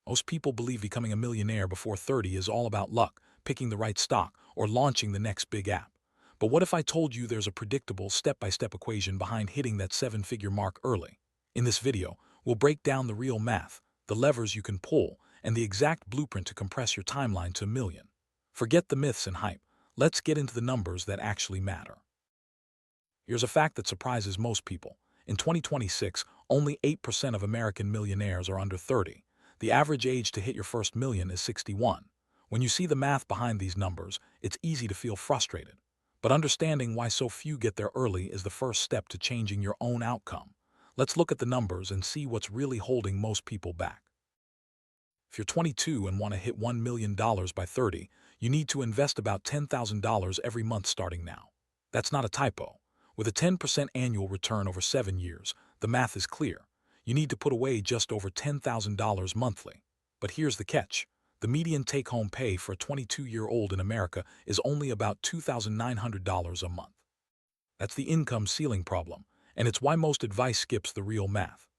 Most people believe becoming a millionaire before 30 is all about luck, picking the right stock, or launching the next big app. But what if I told you there's a predictable step-by-step equation behind hitting that seven-figure mark early? In this video, we'll break down the real math, the levers you can pull, and the exact blueprint to compress your timeline to a million. Forget the myths and hype. Let's get into the numbers that actually matter. Here's a fact that surprises most people. In 2026, only 8% of American millionaires are under 30. The average age to hit your first million is 61. When you see the math behind these numbers, it's easy to feel frustrated. But understanding why so few get there early is the first step to changing your own outcome. Let's look at the numbers and see what's really holding most people back. If you're 22 and want to hit $1 million by 30, you need to invest about $10,000 every month starting now. That's not a typo. With a 10% annual return over 7 years, the math is clear. You need to put away just over $10,000 monthly. But here's the catch. The median take-home pay for a 22-year-old in America is only about $2,900 a month. That's the income ceiling problem, and it's why most advice skips the real math.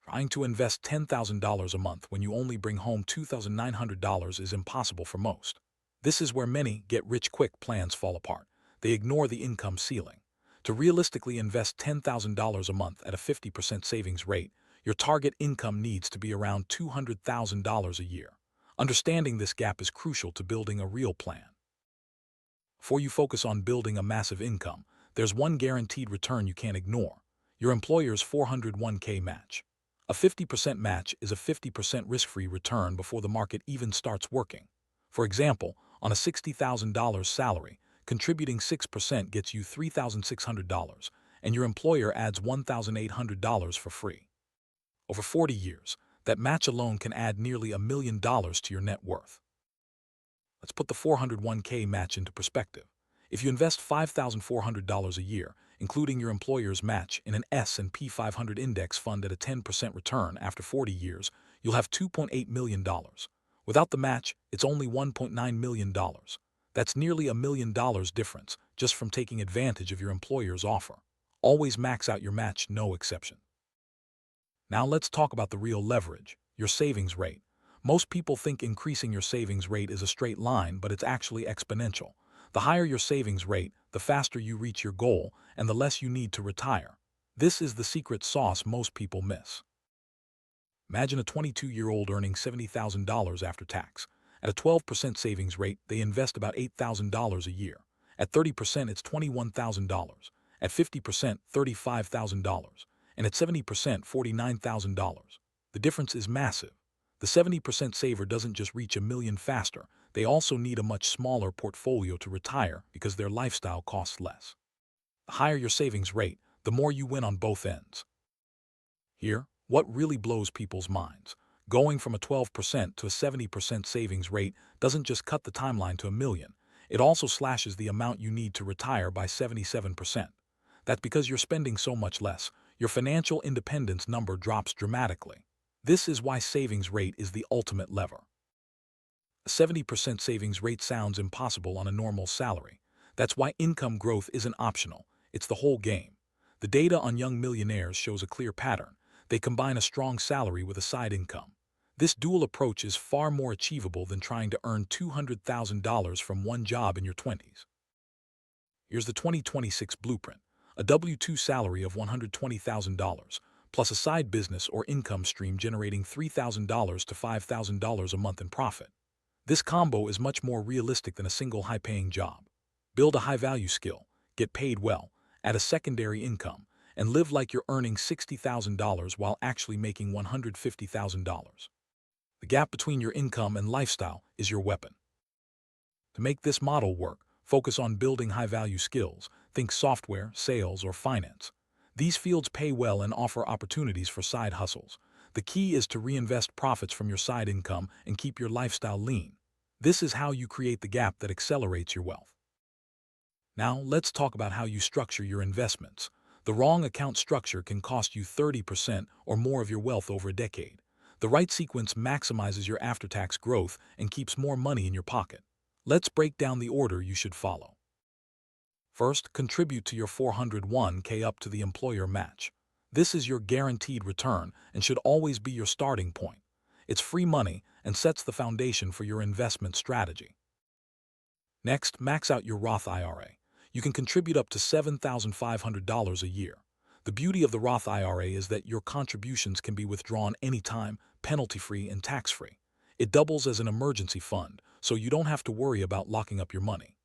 Trying to invest $10,000 a month when you only bring home $2,900 is impossible for most. This is where many get-rich-quick plans fall apart. They ignore the income ceiling. To realistically invest $10,000 a month at a 50% savings rate, your target income needs to be around $200,000 a year. Understanding this gap is crucial to building a real plan. Before you focus on building a massive income, there's one guaranteed return you can't ignore: your employer's 401k match. A 50% match is a 50% risk-free return before the market even starts working. For example, on a $60,000 salary, contributing 6% gets you $3,600, and your employer adds $1,800 for free. Over 40 years, that match alone can add nearly $1 million to your net worth. Let's put the 401k match into perspective. If you invest $5,400 a year, including your employer's match, in an S&P 500 index fund at a 10% return after 40 years, you'll have $2.8 million. Without the match, it's only $1.9 million. That's nearly $1 million difference just from taking advantage of your employer's offer. Always max out your match, no exception. Now let's talk about the real leverage, your savings rate. Most people think increasing your savings rate is a straight line, but it's actually exponential. The higher your savings rate, the faster you reach your goal, and the less you need to retire. This is the secret sauce most people miss. Imagine a 22-year-old earning $70,000 after tax. At a 12% savings rate, they invest about $8,000 a year. At 30%, it's $21,000. At 50%, $35,000. And at 70%, $49,000. The difference is massive. The 70% saver doesn't just reach $1 million faster, they also need a much smaller portfolio to retire because their lifestyle costs less. The higher your savings rate, the more you win on both ends. Here, what really blows people's minds: going from a 12% to a 70% savings rate doesn't just cut the timeline to $1 million, it also slashes the amount you need to retire by 77%. That's because you're spending so much less, your financial independence number drops dramatically. This is why savings rate is the ultimate lever. A 70% savings rate sounds impossible on a normal salary. That's why income growth isn't optional, it's the whole game. The data on young millionaires shows a clear pattern. They combine a strong salary with a side income. This dual approach is far more achievable than trying to earn $200,000 from one job in your 20s. Here's the 2026 blueprint: a W-2 salary of $120,000, plus a side business or income stream generating $3,000 to $5,000 a month in profit. This combo is much more realistic than a single high-paying job. Build a high-value skill, get paid well, add a secondary income, and live like you're earning $60,000 while actually making $150,000. The gap between your income and lifestyle is your weapon. To make this model work, focus on building high-value skills. Think software, sales, or finance. These fields pay well and offer opportunities for side hustles. The key is to reinvest profits from your side income and keep your lifestyle lean. This is how you create the gap that accelerates your wealth. Now, let's talk about how you structure your investments. The wrong account structure can cost you 30% or more of your wealth over a decade. The right sequence maximizes your after-tax growth and keeps more money in your pocket. Let's break down the order you should follow. First, contribute to your 401k up to the employer match. This is your guaranteed return and should always be your starting point. It's free money and sets the foundation for your investment strategy. Next, max out your Roth IRA. You can contribute up to $7,500 a year. The beauty of the Roth IRA is that your contributions can be withdrawn anytime, penalty-free and tax-free. It doubles as an emergency fund, so you don't have to worry about locking up your money.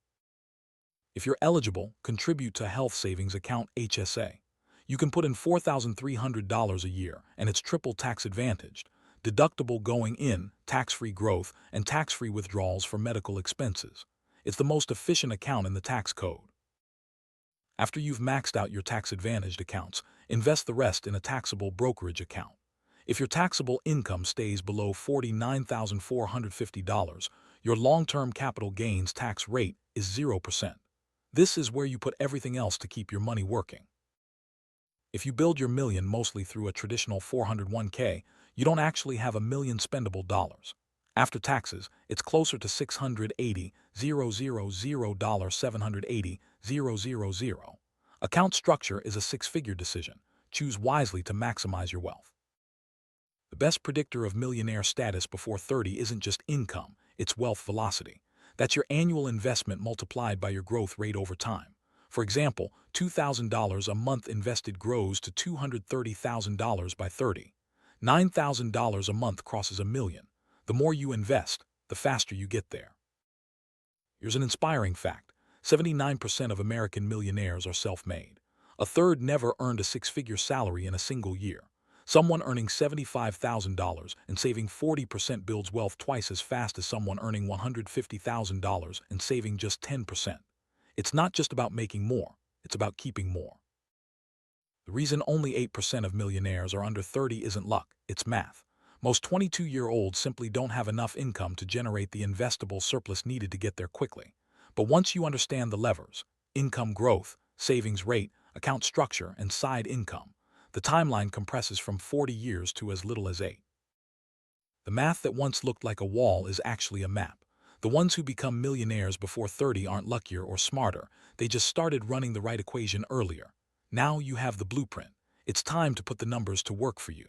If you're eligible, contribute to Health Savings Account HSA. You can put in $4,300 a year, and it's triple tax advantaged. Deductible going in, tax-free growth, and tax-free withdrawals for medical expenses. It's the most efficient account in the tax code. After you've maxed out your tax-advantaged accounts, invest the rest in a taxable brokerage account. If your taxable income stays below $49,450, your long-term capital gains tax rate is 0%. This is where you put everything else to keep your money working. If you build your million mostly through a traditional 401k, you don't actually have $1 million spendable dollars. After taxes, it's closer to $680,000, Account structure is a six-figure decision. Choose wisely to maximize your wealth. The best predictor of millionaire status before 30 isn't just income, it's wealth velocity. That's your annual investment multiplied by your growth rate over time. For example, $2,000 a month invested grows to $230,000 by 30. $9,000 a month crosses $1 million. The more you invest, the faster you get there. Here's an inspiring fact. 79% of American millionaires are self-made. A third never earned a six-figure salary in a single year. Someone earning $75,000 and saving 40% builds wealth twice as fast as someone earning $150,000 and saving just 10%. It's not just about making more, it's about keeping more. The reason only 8% of millionaires are under 30 isn't luck, it's math. Most 22-year-olds simply don't have enough income to generate the investable surplus needed to get there quickly. But once you understand the levers, income growth, savings rate, account structure, and side income, the timeline compresses from 40 years to as little as 8. The math that once looked like a wall is actually a map. The ones who become millionaires before 30 aren't luckier or smarter, they just started running the right equation earlier. Now you have the blueprint. It's time to put the numbers to work for you.